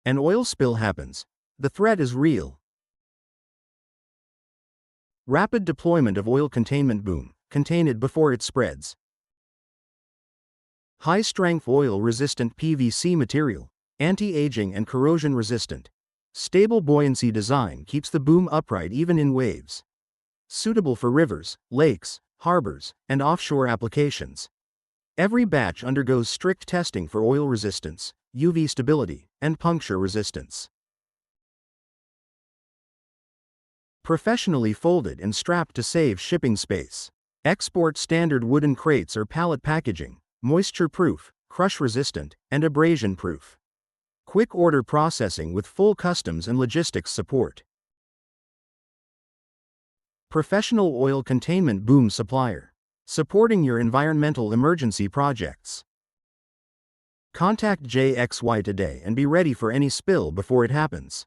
An oil spill happens. The threat is real. Rapid deployment of oil containment boom. Contain it before it spreads. High-strength oil-resistant PVC material. Anti-aging and corrosion-resistant. Stable buoyancy design keeps the boom upright even in waves. Suitable for rivers, lakes, harbors, and offshore applications. Every batch undergoes strict testing for oil resistance, UV stability, and puncture resistance. Professionally folded and strapped to save shipping space. Export standard wooden crates or pallet packaging, moisture-proof, crush-resistant, and abrasion-proof. Quick order processing with full customs and logistics support. Professional oil containment boom supplier. Supporting your environmental emergency projects. Contact JXY today and be ready for any spill before it happens.